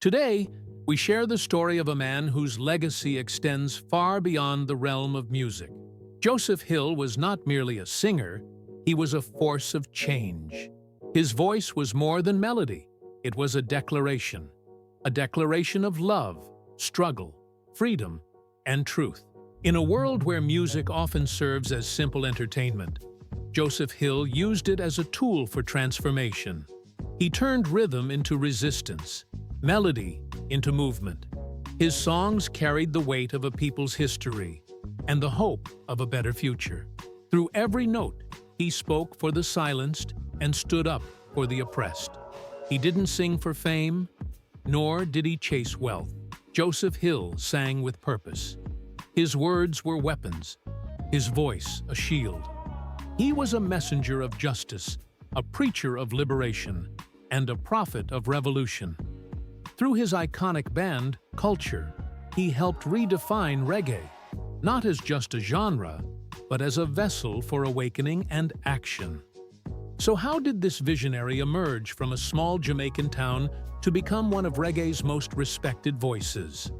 Today, we share the story of a man whose legacy extends far beyond the realm of music. Joseph Hill was not merely a singer, he was a force of change. His voice was more than melody, it was a declaration of love, struggle, freedom, and truth. In a world where music often serves as simple entertainment, Joseph Hill used it as a tool for transformation. He turned rhythm into resistance, melody into movement. His songs carried the weight of a people's history and the hope of a better future. Through every note, he spoke for the silenced and stood up for the oppressed. He didn't sing for fame, nor did he chase wealth. Joseph Hill sang with purpose. His words were weapons, his voice a shield. He was a messenger of justice, a preacher of liberation, and a prophet of revolution. Through his iconic band, Culture, he helped redefine reggae, not as just a genre, but as a vessel for awakening and action. So how did this visionary emerge from a small Jamaican town to become one of reggae's most respected voices?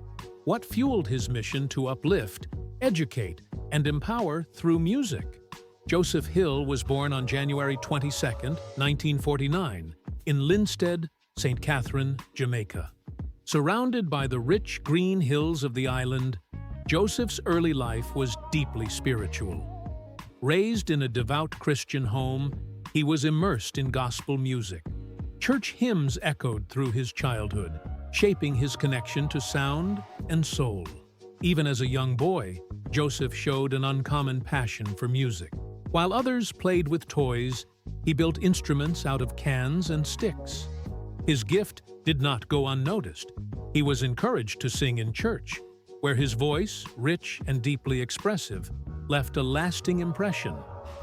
What fueled his mission to uplift, educate, and empower through music? Joseph Hill was born on January 22, 1949, in Linstead, St. Catherine, Jamaica. Surrounded by the rich green hills of the island, Joseph's early life was deeply spiritual. Raised in a devout Christian home, he was immersed in gospel music. Church hymns echoed through his childhood, shaping his connection to sound and soul. Even as a young boy, Joseph showed an uncommon passion for music. While others played with toys, he built instruments out of cans and sticks. His gift did not go unnoticed. He was encouraged to sing in church, where his voice, rich and deeply expressive, left a lasting impression.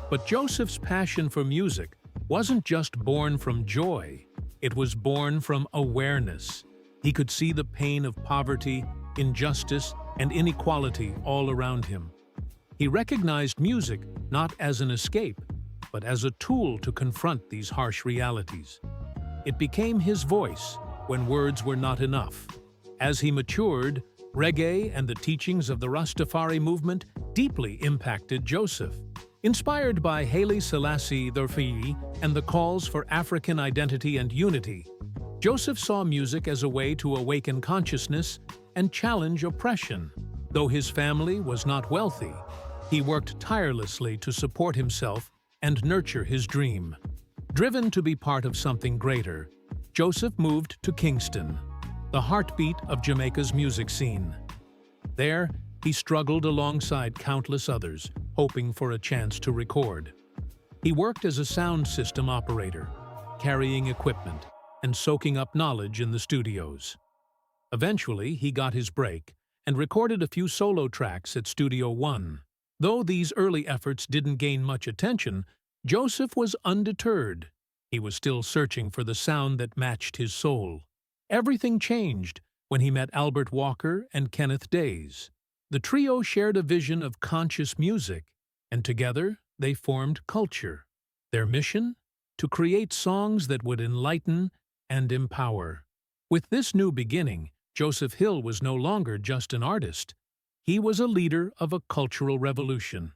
But Joseph's passion for music wasn't just born from joy, it was born from awareness. He could see the pain of poverty, injustice, and inequality all around him. He recognized music not as an escape, but as a tool to confront these harsh realities. It became his voice when words were not enough. As he matured, reggae and the teachings of the Rastafari movement deeply impacted Joseph. Inspired by Haile Selassie III and the calls for African identity and unity, Joseph saw music as a way to awaken consciousness and challenge oppression. Though his family was not wealthy, he worked tirelessly to support himself and nurture his dream. Driven to be part of something greater, Joseph moved to Kingston, the heartbeat of Jamaica's music scene. There, he struggled alongside countless others, hoping for a chance to record. He worked as a sound system operator, carrying equipment and soaking up knowledge in the studios. Eventually, he got his break and recorded a few solo tracks at Studio One. Though these early efforts didn't gain much attention, Joseph was undeterred. He was still searching for the sound that matched his soul. Everything changed when he met Albert Walker and Kenneth Days. The trio shared a vision of conscious music, and together they formed Culture. Their mission? To create songs that would enlighten and empower. With this new beginning, Joseph Hill was no longer just an artist. He was a leader of a cultural revolution.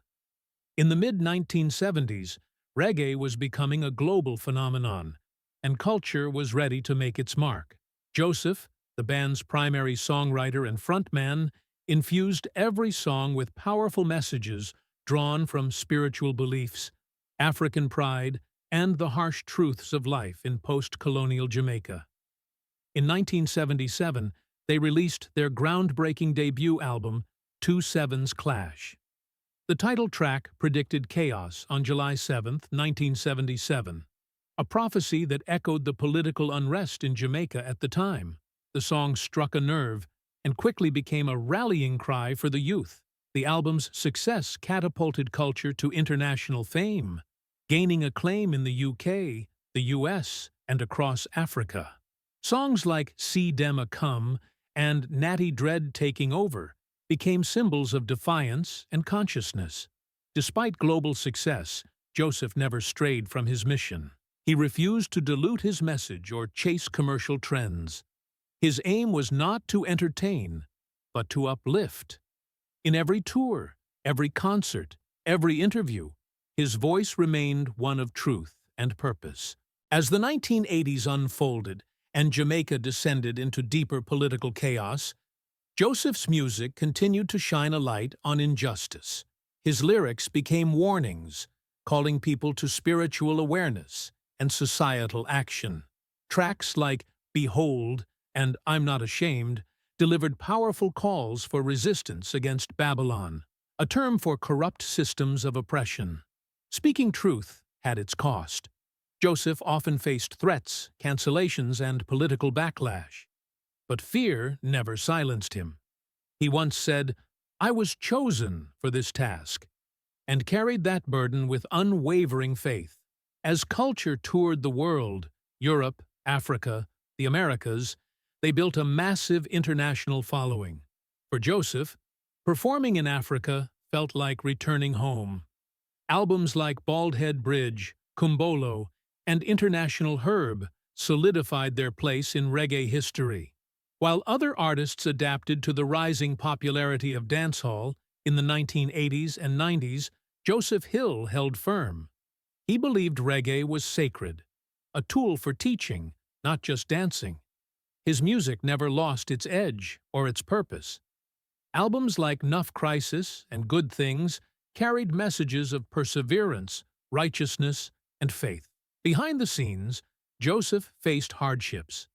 In the mid-1970s, reggae was becoming a global phenomenon, and Culture was ready to make its mark. Joseph, the band's primary songwriter and frontman, infused every song with powerful messages drawn from spiritual beliefs, African pride, and the harsh truths of life in post-colonial Jamaica. In 1977, they released their groundbreaking debut album, Two Sevens Clash. The title track predicted chaos on July 7, 1977, a prophecy that echoed the political unrest in Jamaica at the time. The song struck a nerve and quickly became a rallying cry for the youth. The album's success catapulted Culture to international fame, gaining acclaim in the UK, the US, and across Africa. Songs like See Dem A Come and Natty Dread Taking Over became symbols of defiance and consciousness. Despite global success, Joseph never strayed from his mission. He refused to dilute his message or chase commercial trends. His aim was not to entertain, but to uplift. In every tour, every concert, every interview, his voice remained one of truth and purpose. As the 1980s unfolded and Jamaica descended into deeper political chaos, Joseph's music continued to shine a light on injustice. His lyrics became warnings, calling people to spiritual awareness and societal action. Tracks like Behold and I'm Not Ashamed delivered powerful calls for resistance against Babylon, a term for corrupt systems of oppression. Speaking truth had its cost. Joseph often faced threats, cancellations, and political backlash. But fear never silenced him. He once said, "I was chosen for this task," and carried that burden with unwavering faith. As culture toured the world, Europe, Africa, the Americas, they built a massive international following. For Joseph, performing in Africa felt like returning home. Albums like Bald Head Bridge, Kumbolo, and International Herb solidified their place in reggae history. While other artists adapted to the rising popularity of dancehall in the 1980s and 90s, Joseph Hill held firm. He believed reggae was sacred, a tool for teaching, not just dancing. His music never lost its edge or its purpose. Albums like Nuff Crisis and Good Things carried messages of perseverance, righteousness, and faith. Behind the scenes, Joseph faced hardships.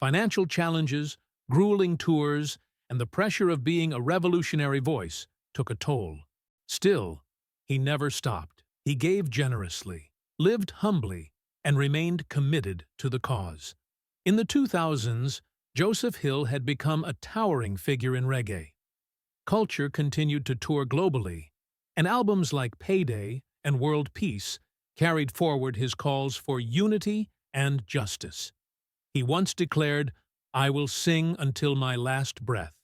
Financial challenges, grueling tours, and the pressure of being a revolutionary voice took a toll. Still, he never stopped. He gave generously, lived humbly, and remained committed to the cause. In the 2000s, Joseph Hill had become a towering figure in reggae. Culture continued to tour globally, and albums like Payday and World Peace carried forward his calls for unity and justice. He once declared, "I will sing until my last breath,"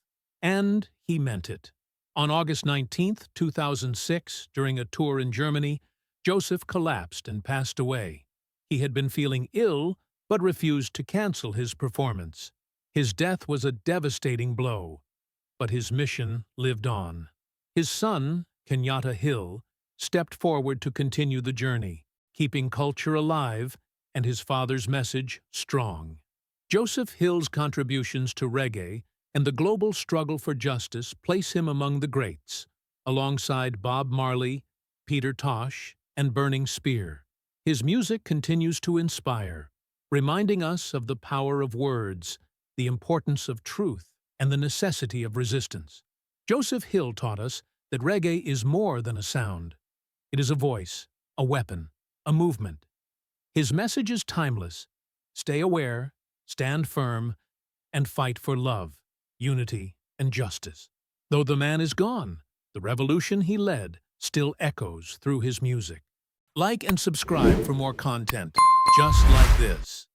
and he meant it. On August 19, 2006, during a tour in Germany, Joseph collapsed and passed away. He had been feeling ill, but refused to cancel his performance. His death was a devastating blow, but his mission lived on. His son, Kenyatta Hill, stepped forward to continue the journey, keeping culture alive and his father's message strong. Joseph Hill's contributions to reggae and the global struggle for justice place him among the greats, alongside Bob Marley, Peter Tosh, and Burning Spear. His music continues to inspire, reminding us of the power of words, the importance of truth, and the necessity of resistance. Joseph Hill taught us that reggae is more than a sound. It is a voice, a weapon, a movement. His message is timeless. Stay aware, stand firm, and fight for love, unity, and justice. Though the man is gone, the revolution he led still echoes through his music. Like and subscribe for more content just like this.